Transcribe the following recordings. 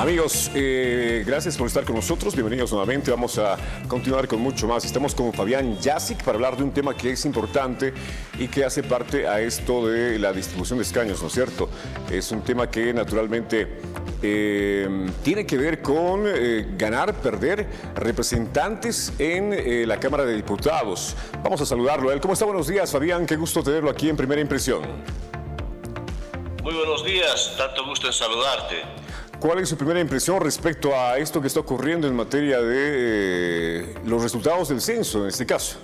Amigos, gracias por estar con nosotros. Bienvenidos nuevamente. Vamos a continuar con mucho más. Estamos con Fabián Yazic para hablar de un tema que es importante y que hace parte a esto de la distribución de escaños, ¿no es cierto? Es un tema que naturalmente tiene que ver con ganar, perder representantes en la Cámara de Diputados. Vamos a saludarlo a él. ¿Cómo está? Buenos días, Fabián. Qué gusto tenerlo aquí en Primera Impresión. Muy buenos días. Tanto gusto en saludarte. ¿Cuál es su primera impresión respecto a esto que está ocurriendo en materia de los resultados del censo, en este caso?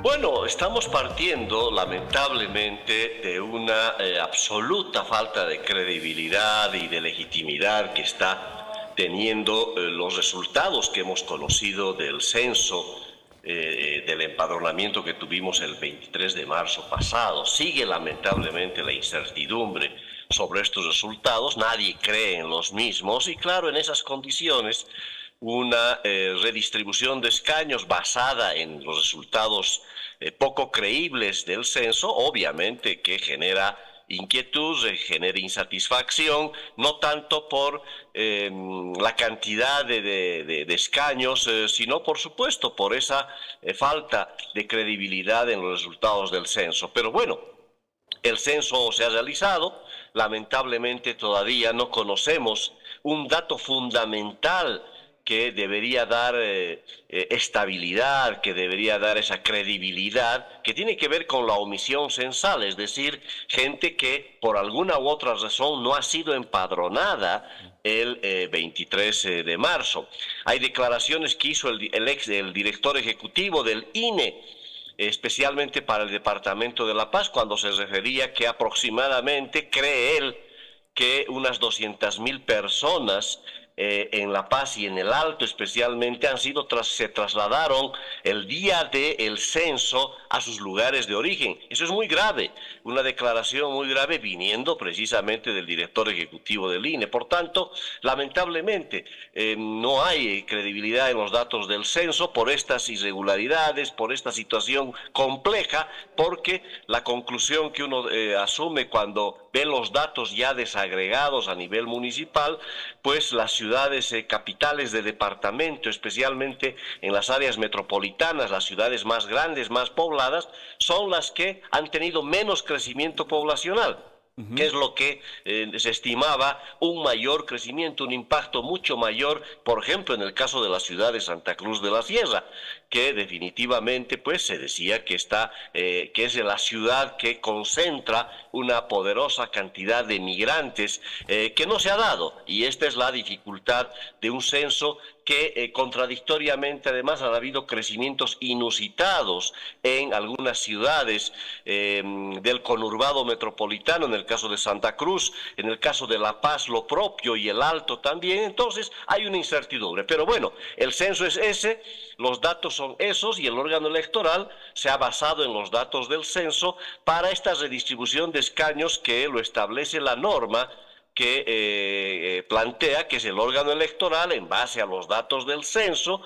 Bueno, estamos partiendo lamentablemente de una absoluta falta de credibilidad y de legitimidad que está teniendo los resultados que hemos conocido del censo, del empadronamiento que tuvimos el 23 de marzo pasado. Sigue lamentablemente la incertidumbre sobre estos resultados, nadie cree en los mismos y claro, en esas condiciones una redistribución de escaños basada en los resultados poco creíbles del censo, obviamente que genera inquietud, genera insatisfacción, no tanto por la cantidad de escaños, sino por supuesto por esa falta de credibilidad en los resultados del censo. Pero bueno, el censo se ha realizado, lamentablemente todavía no conocemos un dato fundamental que debería dar estabilidad, que debería dar esa credibilidad, que tiene que ver con la omisión censal, es decir, gente que por alguna u otra razón no ha sido empadronada el 23 de marzo. Hay declaraciones que hizo el director ejecutivo del INE, especialmente para el Departamento de La Paz, cuando se refería que aproximadamente, cree él, que unas 200.000 personas en La Paz y en el Alto especialmente se trasladaron el día del censo a sus lugares de origen. Eso es muy grave, una declaración muy grave viniendo precisamente del director ejecutivo del INE. Por tanto, lamentablemente no hay credibilidad en los datos del censo por estas irregularidades, por esta situación compleja, porque la conclusión que uno asume cuando ve los datos ya desagregados a nivel municipal, pues las ciudades capitales de departamento, especialmente en las áreas metropolitanas, las ciudades más grandes, más pobladas, son las que han tenido menos crecimiento poblacional. Que es lo que se estimaba un mayor crecimiento, un impacto mucho mayor, por ejemplo, en el caso de la ciudad de Santa Cruz de la Sierra, que definitivamente pues se decía que que es la ciudad que concentra una poderosa cantidad de migrantes que no se ha dado, y esta es la dificultad de un censo que contradictoriamente además han habido crecimientos inusitados en algunas ciudades del conurbado metropolitano, en el caso de Santa Cruz, en el caso de La Paz lo propio y el Alto también. Entonces hay una incertidumbre, pero bueno, el censo es ese, los datos son esos y el órgano electoral se ha basado en los datos del censo para esta redistribución de escaños que lo establece la norma que plantea que es el órgano electoral, en base a los datos del censo,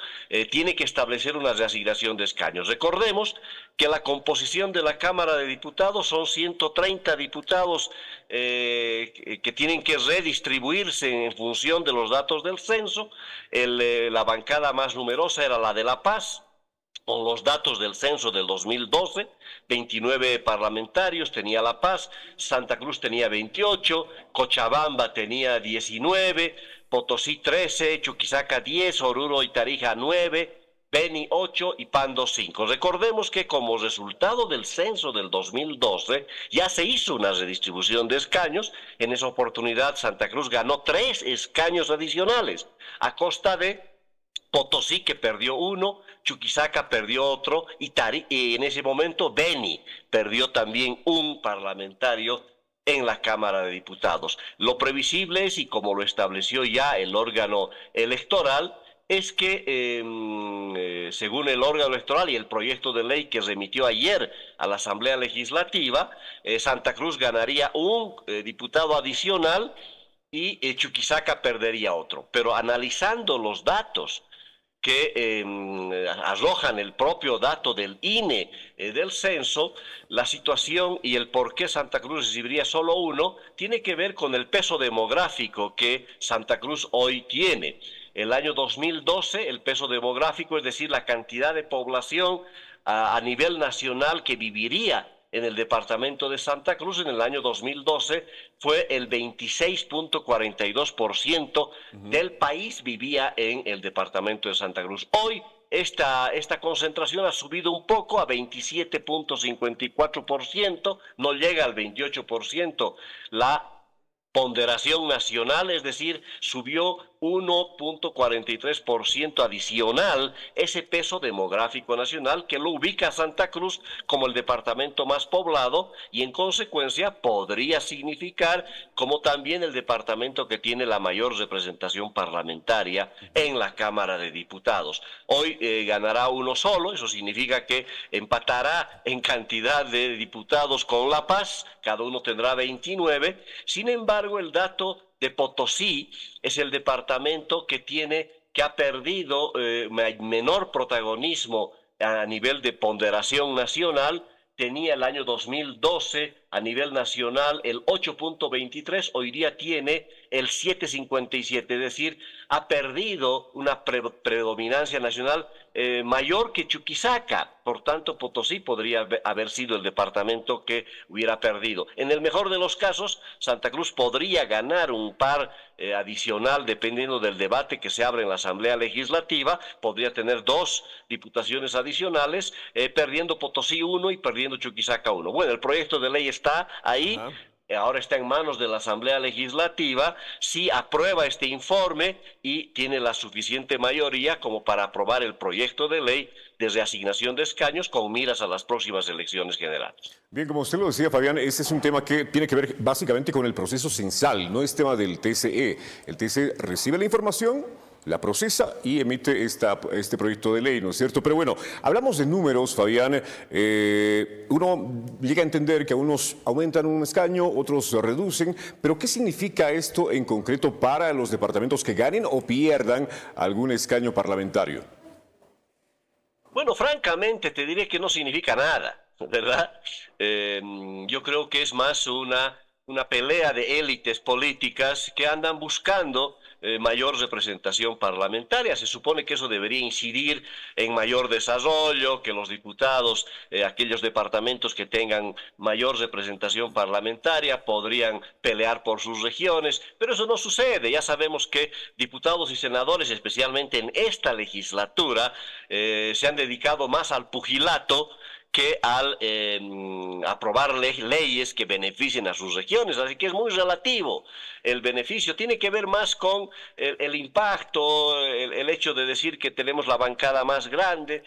tiene que establecer una reasignación de escaños. Recordemos que la composición de la Cámara de Diputados son 130 diputados que tienen que redistribuirse en función de los datos del censo. La bancada más numerosa era la de La Paz, con los datos del censo del 2012, 29 parlamentarios tenía La Paz, Santa Cruz tenía 28, Cochabamba tenía 19, Potosí 13, Chuquisaca 10, Oruro y Tarija 9, Beni 8 y Pando 5. Recordemos que como resultado del censo del 2012 ya se hizo una redistribución de escaños. En esa oportunidad Santa Cruz ganó 3 escaños adicionales a costa de Potosí, que perdió 1, Chuquisaca perdió otro y en ese momento Beni perdió también un parlamentario en la Cámara de Diputados. Lo previsible es, y como lo estableció ya el órgano electoral, es que según el órgano electoral y el proyecto de ley que remitió ayer a la Asamblea Legislativa, Santa Cruz ganaría un diputado adicional y Chuquisaca perdería otro. Pero analizando los datos que arrojan el propio dato del INE del censo, la situación y el por qué Santa Cruz recibiría solo uno tiene que ver con el peso demográfico que Santa Cruz hoy tiene. El año 2012, el peso demográfico, es decir, la cantidad de población a nivel nacional que viviría en el departamento de Santa Cruz en el año 2012 fue el 26.42% del país vivía en el departamento de Santa Cruz. Hoy esta concentración ha subido un poco a 27.54%, no llega al 28%. La ponderación nacional, es decir, subió 1.43% adicional ese peso demográfico nacional que lo ubica a Santa Cruz como el departamento más poblado y en consecuencia podría significar como también el departamento que tiene la mayor representación parlamentaria en la Cámara de Diputados. Hoy ganará uno solo, eso significa que empatará en cantidad de diputados con La Paz, cada uno tendrá 29, sin embargo el dato de Potosí es el departamento que ha perdido menor protagonismo a nivel de ponderación nacional. Tenía el año 2012 a nivel nacional el 8.23, hoy día tiene el 7.57, es decir, ha perdido una predominancia nacional mayor que Chuquisaca. Por tanto, Potosí podría haber sido el departamento que hubiera perdido. En el mejor de los casos, Santa Cruz podría ganar un par adicional dependiendo del debate que se abre en la Asamblea Legislativa, podría tener 2 diputaciones adicionales, perdiendo Potosí 1 y perdiendo Chuquisaca 1. Bueno, el proyecto de ley está ahí. Ajá. Ahora está en manos de la Asamblea Legislativa, si aprueba este informe y tiene la suficiente mayoría como para aprobar el proyecto de ley de reasignación de escaños con miras a las próximas elecciones generales. Bien, como usted lo decía, Fabián, este es un tema que tiene que ver básicamente con el proceso censal, no es tema del TCE. El TCE recibe la información, la procesa y emite este proyecto de ley, ¿no es cierto? Pero bueno, hablamos de números, Fabián. Uno llega a entender que unos aumentan un escaño, otros reducen, pero ¿qué significa esto en concreto para los departamentos que ganen o pierdan algún escaño parlamentario? Bueno, francamente te diré que no significa nada, ¿verdad? Yo creo que es más una pelea de élites políticas que andan buscando mayor representación parlamentaria. Se supone que eso debería incidir en mayor desarrollo, que los diputados, aquellos departamentos que tengan mayor representación parlamentaria podrían pelear por sus regiones, pero eso no sucede. Ya sabemos que diputados y senadores, especialmente en esta legislatura, se han dedicado más al pugilato que al aprobar leyes que beneficien a sus regiones, así que es muy relativo. El beneficio tiene que ver más con el impacto, el hecho de decir que tenemos la bancada más grande,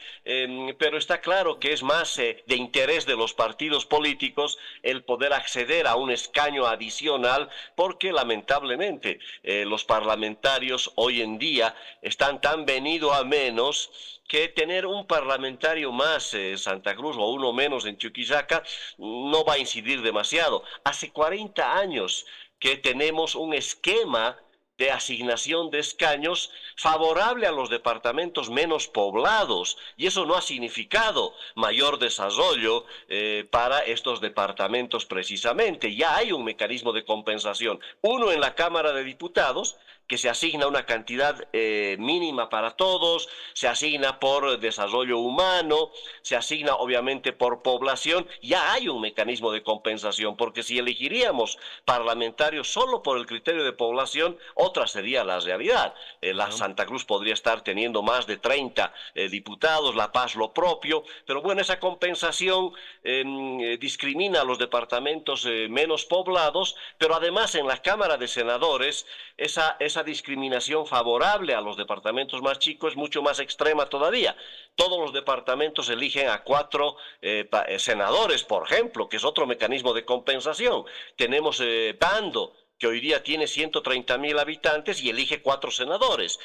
pero está claro que es más de interés de los partidos políticos el poder acceder a un escaño adicional, porque lamentablemente los parlamentarios hoy en día están tan venido a menos que tener un parlamentario más en Santa Cruz o uno menos en Chuquisaca no va a incidir demasiado. Hace 40 años que tenemos un esquema de asignación de escaños favorable a los departamentos menos poblados, y eso no ha significado mayor desarrollo para estos departamentos precisamente. Ya hay un mecanismo de compensación, uno en la Cámara de Diputados, que se asigna una cantidad mínima para todos, se asigna por desarrollo humano, se asigna obviamente por población. Ya hay un mecanismo de compensación, porque si elegiríamos parlamentarios solo por el criterio de población, otra sería la realidad. La Santa Cruz podría estar teniendo más de 30 diputados, La Paz lo propio, pero bueno, esa compensación discrimina a los departamentos menos poblados, pero además en la Cámara de Senadores esa discriminación favorable a los departamentos más chicos es mucho más extrema todavía. Todos los departamentos eligen a 4 senadores, por ejemplo, que es otro mecanismo de compensación. Tenemos Pando, que hoy día tiene 130.000 habitantes y elige 4 senadores.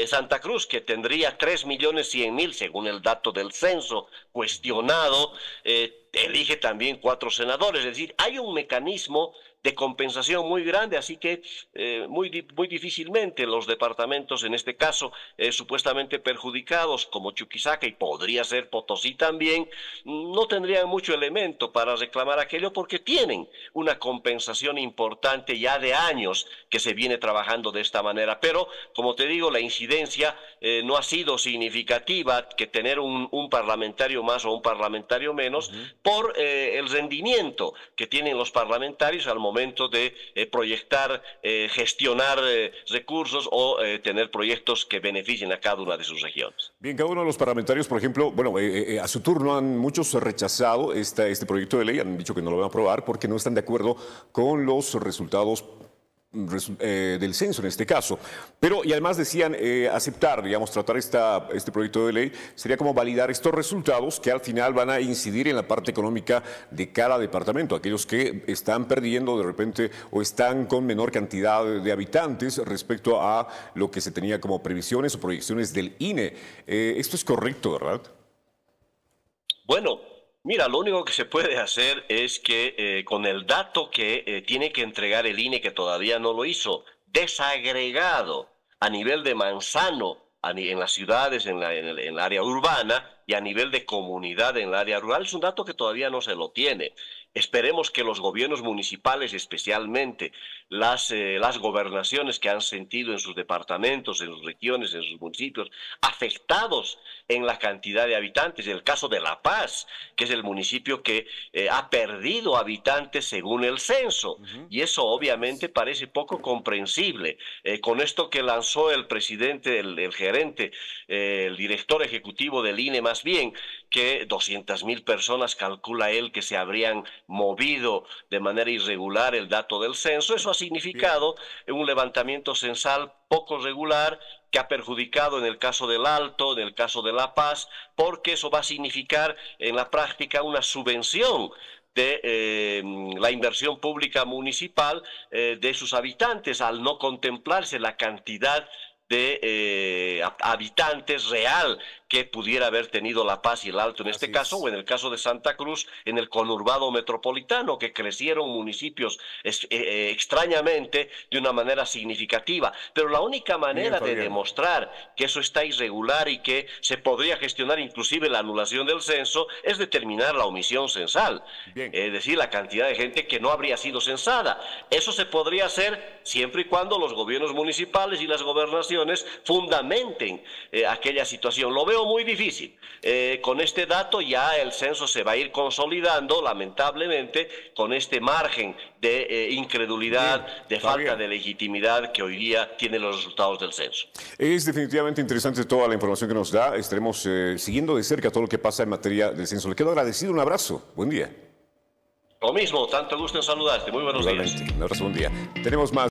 Santa Cruz, que tendría 3.100.000, según el dato del censo cuestionado, elige también 4 senadores. Es decir, hay un mecanismo de compensación muy grande, así que muy difícilmente los departamentos, en este caso supuestamente perjudicados como Chuquisaca y podría ser Potosí también, no tendrían mucho elemento para reclamar aquello porque tienen una compensación importante ya de años que se viene trabajando de esta manera, pero como te digo, la incidencia no ha sido significativa que tener un parlamentario más o un parlamentario menos por el rendimiento que tienen los parlamentarios al momento de proyectar, gestionar recursos o tener proyectos que beneficien a cada una de sus regiones. Bien, cada uno de los parlamentarios, por ejemplo, bueno, a su turno muchos rechazado este proyecto de ley, han dicho que no lo van a aprobar porque no están de acuerdo con los resultados del censo en este caso. Pero, y además decían aceptar, digamos, tratar este proyecto de ley sería como validar estos resultados que al final van a incidir en la parte económica de cada departamento, aquellos que están perdiendo de repente o están con menor cantidad de habitantes respecto a lo que se tenía como previsiones o proyecciones del INE. Esto es correcto, ¿verdad? Bueno, mira, lo único que se puede hacer es que con el dato que tiene que entregar el INE, que todavía no lo hizo, desagregado a nivel de manzano, en las ciudades, en el área urbana, y a nivel de comunidad en el área rural, es un dato que todavía no se lo tiene. Esperemos que los gobiernos municipales, especialmente las gobernaciones que han sentido en sus departamentos, en sus regiones, en sus municipios, afectados en la cantidad de habitantes. En el caso de La Paz, que es el municipio que ha perdido habitantes según el censo. Y eso obviamente parece poco comprensible. Con esto que lanzó el presidente, el gerente, el director ejecutivo del INE, más bien, que 200.000 personas calcula él que se habrían movido de manera irregular el dato del censo. Eso ha significado un levantamiento censal poco regular que ha perjudicado en el caso del Alto, en el caso de La Paz, porque eso va a significar en la práctica una subvención de la inversión pública municipal de sus habitantes, al no contemplarse la cantidad de habitantes real que pudiera haber tenido La Paz y el Alto en este caso, o en el caso de Santa Cruz, en el conurbado metropolitano, que crecieron municipios extrañamente de una manera significativa. Pero la única manera de demostrar que eso está irregular y que se podría gestionar inclusive la anulación del censo es determinar la omisión censal, es decir, la cantidad de gente que no habría sido censada. Eso se podría hacer siempre y cuando los gobiernos municipales y las gobernaciones fundamenten aquella situación. Lo veo muy difícil. Con este dato ya el censo se va a ir consolidando, lamentablemente, con este margen de incredulidad, de falta de legitimidad que hoy día tienen los resultados del censo. Es definitivamente interesante toda la información que nos da. Estaremos siguiendo de cerca todo lo que pasa en materia del censo. Le quedo agradecido. Un abrazo. Buen día. Lo mismo, tanto gusto en saludarte. Muy buenos días. Un abrazo, buen día. Tenemos más.